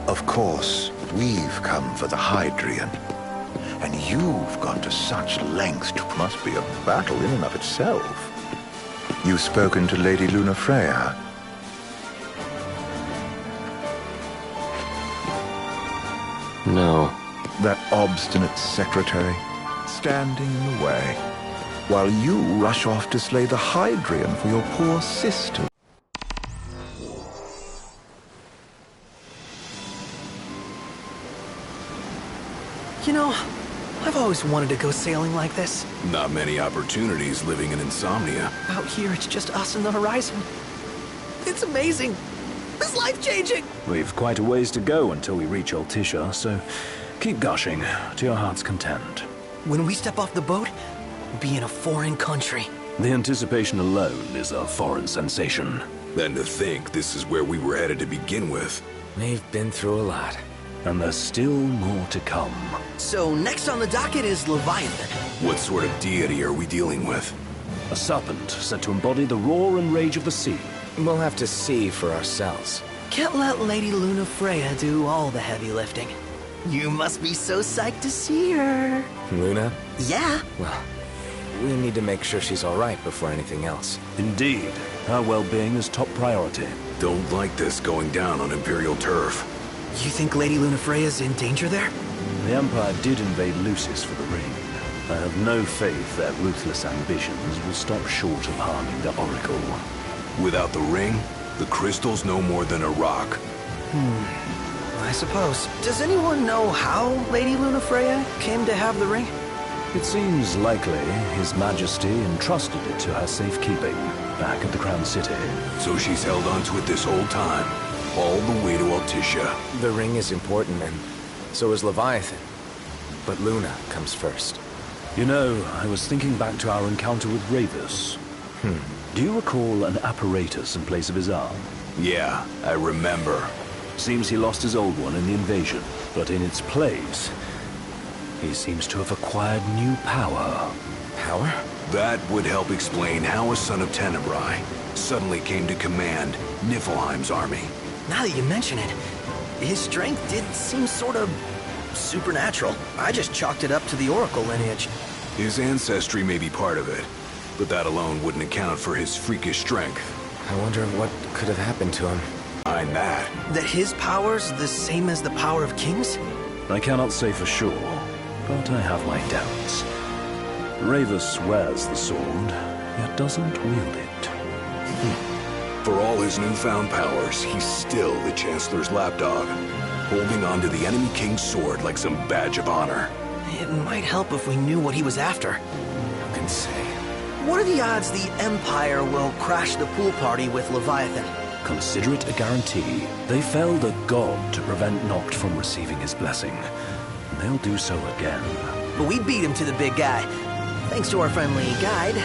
Of course, we've come for the Hydrian. And you've gone to such lengths. It must be a battle in and of itself. You've spoken to Lady Lunafreya. No. That obstinate secretary, standing in the way, while you rush off to slay the Hydrian for your poor sister. You know, I've always wanted to go sailing like this. Not many opportunities living in Insomnia. Out here, it's just us and the horizon. It's amazing. It's life-changing. We've quite a ways to go until we reach Altisha, so keep gushing to your heart's content. When we step off the boat, we'll be in a foreign country. The anticipation alone is a foreign sensation. Then to think this is where we were headed to begin with. We've been through a lot. And there's still more to come. So next on the docket is Leviathan. What sort of deity are we dealing with? A serpent said to embody the roar and rage of the sea. We'll have to see for ourselves. Can't let Lady Lunafreya do all the heavy lifting. You must be so psyched to see her. Luna? Yeah. Well, we need to make sure she's all right before anything else. Indeed. Her well-being is top priority. Don't like this going down on Imperial turf. You think Lady Lunafreya's in danger there? The Empire did invade Lucis for the ring. I have no faith their ruthless ambitions will stop short of harming the Oracle. Without the ring, the crystal's no more than a rock. I suppose. Does anyone know how Lady Lunafreya came to have the ring? It seems likely His Majesty entrusted it to her safekeeping back at the Crown City. So she's held onto it this whole time, all the way to Altisha. The ring is important, and so is Leviathan. But Luna comes first. You know, I was thinking back to our encounter with Ravus. Do you recall an apparatus in place of his arm? Yeah, I remember. Seems he lost his old one in the invasion, but in its place, he seems to have acquired new power. Power? That would help explain how a son of Tenebrae suddenly came to command Niflheim's army. Now that you mention it, his strength did seem sort of supernatural. I just chalked it up to the Oracle lineage. His ancestry may be part of it, but that alone wouldn't account for his freakish strength. I wonder what could have happened to him. I'm that. That his power's the same as the power of kings? I cannot say for sure, but I have my doubts. Ravus wears the sword, yet doesn't wield it. For all his newfound powers, he's still the Chancellor's lapdog, holding on to the enemy king's sword like some badge of honor. It might help if we knew what he was after. Who can say? What are the odds the Empire will crash the pool party with Leviathan? Consider it a guarantee. They felled a god to prevent Noct from receiving his blessing. And they'll do so again. But we beat him to the big guy, thanks to our friendly guide.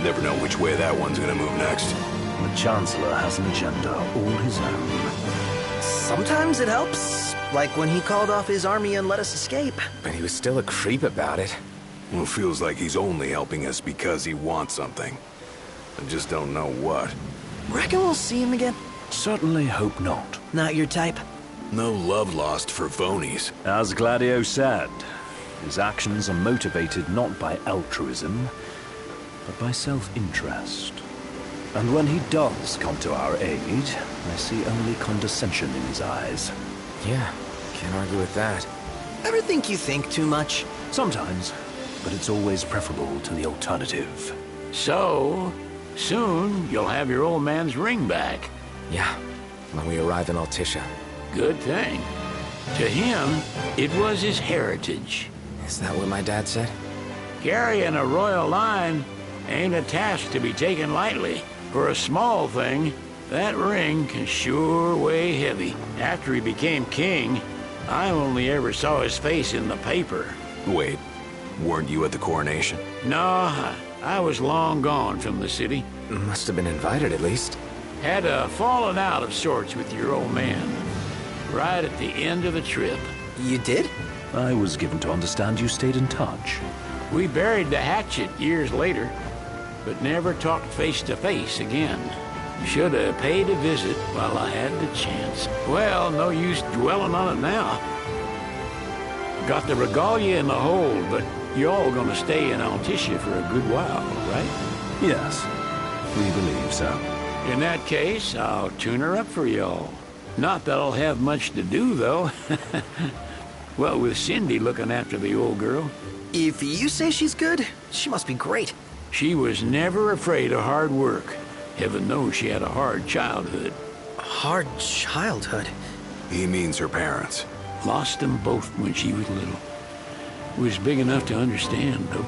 Never know which way that one's gonna move next. The Chancellor has an agenda all his own. Sometimes it helps, like when he called off his army and let us escape. But he was still a creep about it. Well, feels like he's only helping us because he wants something. I just don't know what. Reckon we'll see him again? Certainly hope not. Not your type? No love lost for phonies. As Gladio said, his actions are motivated not by altruism, but by self-interest. And when he does come to our aid, I see only condescension in his eyes. Yeah, can't argue with that. Ever think you think too much? Sometimes, but it's always preferable to the alternative. So, soon you'll have your old man's ring back. Yeah, when we arrive in Altisha. Good thing. To him, it was his heritage. Is that what my dad said? Carrying a royal line ain't a task to be taken lightly. For a small thing, that ring can sure weigh heavy. After he became king, I only ever saw his face in the paper. Wait, weren't you at the coronation? No, I was long gone from the city. Must have been invited at least. Had a falling out of sorts with your old man. Right at the end of the trip. You did? I was given to understand you stayed in touch. We buried the hatchet years later, but never talked face to face again. Should have paid a visit while I had the chance. Well, no use dwelling on it now. Got the regalia in the hold, but you're all gonna stay in Altissia for a good while, right? Yes, we believe so. In that case, I'll tune her up for y'all. Not that I'll have much to do, though. Well, with Cindy looking after the old girl. If you say she's good, she must be great. She was never afraid of hard work. Heaven knows she had a hard childhood. Hard childhood? He means her parents. Lost them both when she was little. Was big enough to understand, though.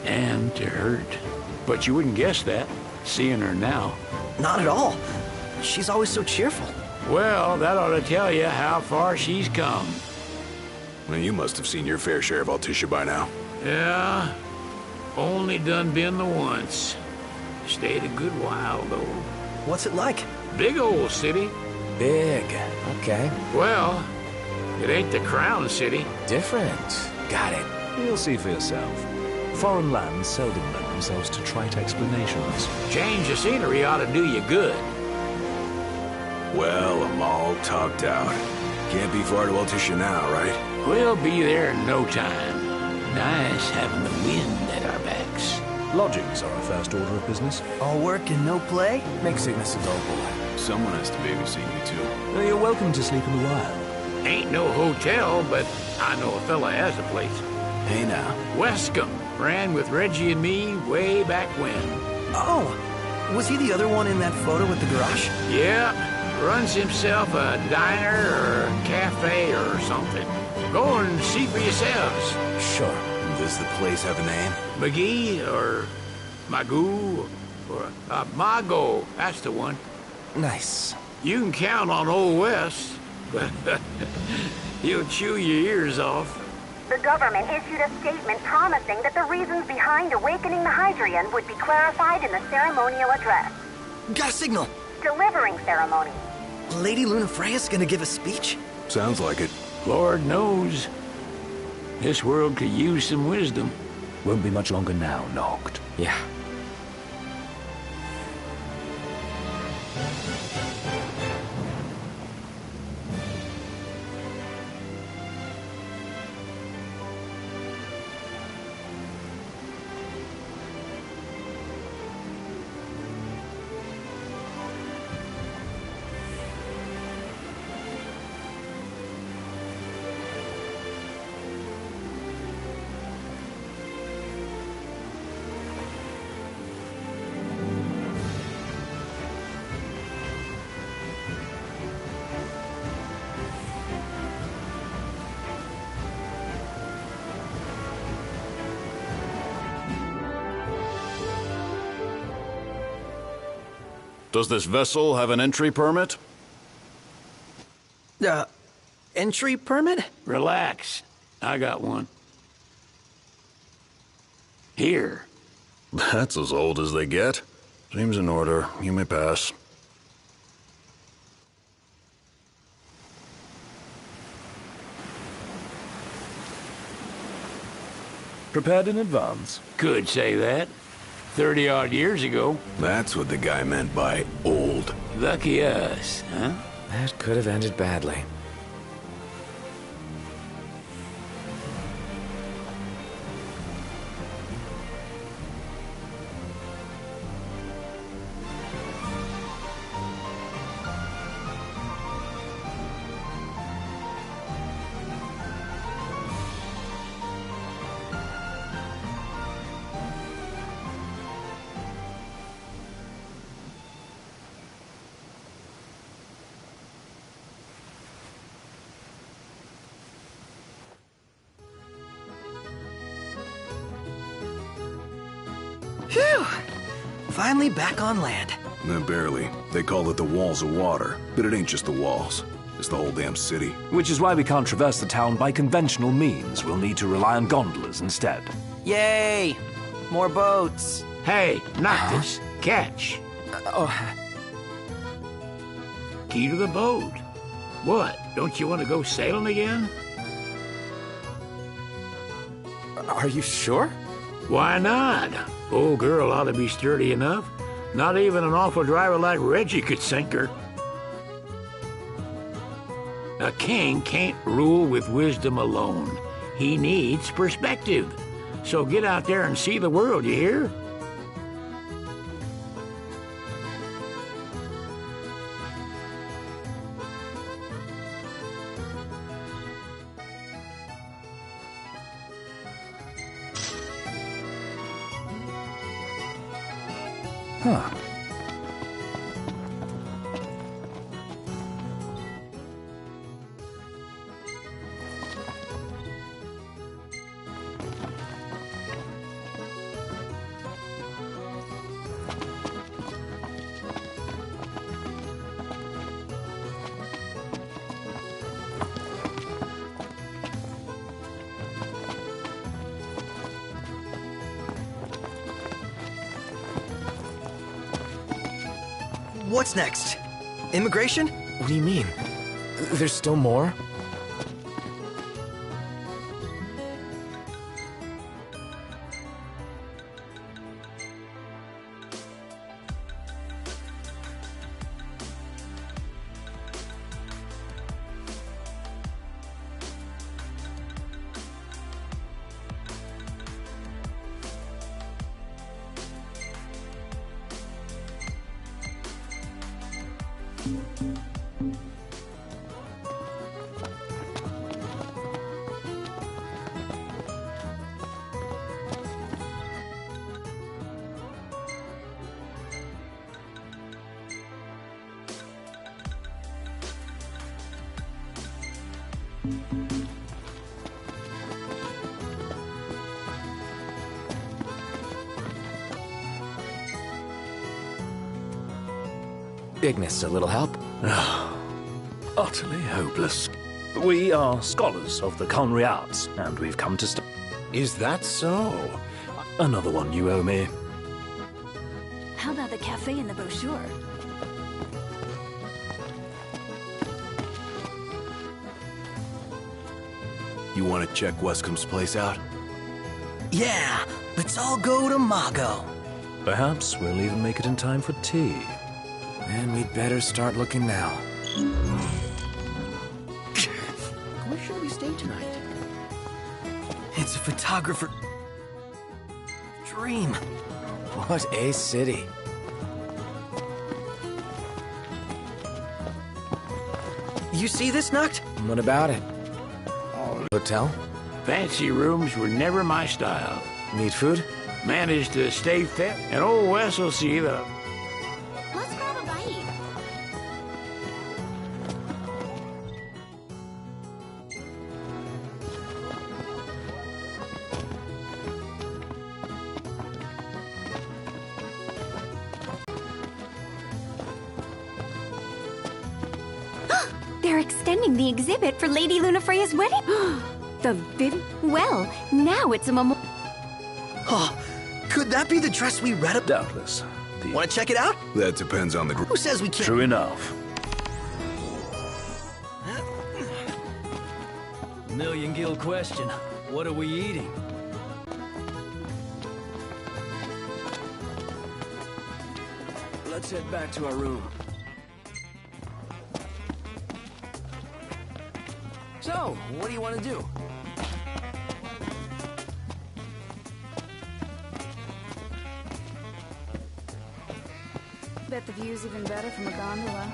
And to hurt. But you wouldn't guess that, seeing her now. Not at all. She's always so cheerful. Well, that ought to tell you how far she's come. Well, you must have seen your fair share of Altissia by now. Yeah, only done been the once. Stayed a good while, though. What's it like? Big old city. Big. Okay. Well, it ain't the crown city. Different. Got it. You'll see for yourself. Foreign lands seldom lend themselves to trite explanations. Change of scenery ought to do you good. Well, I'm all talked out. Can't be far to Altissia now, right? We'll be there in no time. Nice having the wind at our backs. Lodgings are our first order of business. All work and no play? Make Cygnus a dull boy. Someone has to babysit you, too. You're welcome to sleep in the wild. Ain't no hotel, but I know a fella has a place. Hey, now. Westcomb ran with Reggie and me way back when. Oh, was he the other one in that photo with the garage? Yeah, runs himself a diner or a cafe or something. Go and see for yourselves. Sure. Does the place have a name? McGee or Magoo or Mago, that's the one. Nice. You can count on Old West, but he'll chew your ears off. The government issued a statement promising that the reasons behind awakening the Hydrian would be clarified in the ceremonial address. Got a signal. Delivering ceremony. Lady Luna Freya's gonna give a speech? Sounds like it. Lord knows. This world could use some wisdom. Won't be much longer now, Noct. Yeah. Does this vessel have an entry permit? Entry permit? Relax. I got one. Here. That's as old as they get. Seems in order. You may pass. Prepared in advance. Could say that. 30-odd years ago. That's what the guy meant by old. Lucky us, huh? That could have ended badly. Phew! Finally back on land. Barely. They call it the Walls of Water, but it ain't just the walls. It's the whole damn city. Which is why we can't traverse the town by conventional means. We'll need to rely on gondolas instead. Yay! More boats. Hey, not this. Catch. Key to the boat. What? Don't you want to go sailing again? Are you sure? Why not? Old girl ought to be sturdy enough. Not even an awful driver like Reggie could sink her. A king can't rule with wisdom alone. He needs perspective. So get out there and see the world, you hear? Huh. What's next? Immigration? What do you mean? There's still more? Ignis, a little help? Utterly hopeless. We are scholars of the culinary arts, and we've come to Is that so? Another one you owe me. How about the cafe in the brochure? You want to check Wescomb's place out? Yeah, let's all go to Mago. Perhaps we'll even make it in time for tea. And we'd better start looking now. Where should we stay tonight? It's a photographer dream. What a city. You see this, Nuct? What about it? Hotel? Fancy rooms were never my style. Need food? Managed to stay fit, and old Wes will see that. Let's grab a bite. They're extending the exhibit for Lady Lunafreya's wedding. Well, now it's a memorial. Oh, could that be the dress we read about? Doubtless. Want to check it out? That depends on the group. Who says we can't? True enough. Million gil question. What are we eating? Let's head back to our room. So, what do you want to do? Bet the view's even better from a gondola.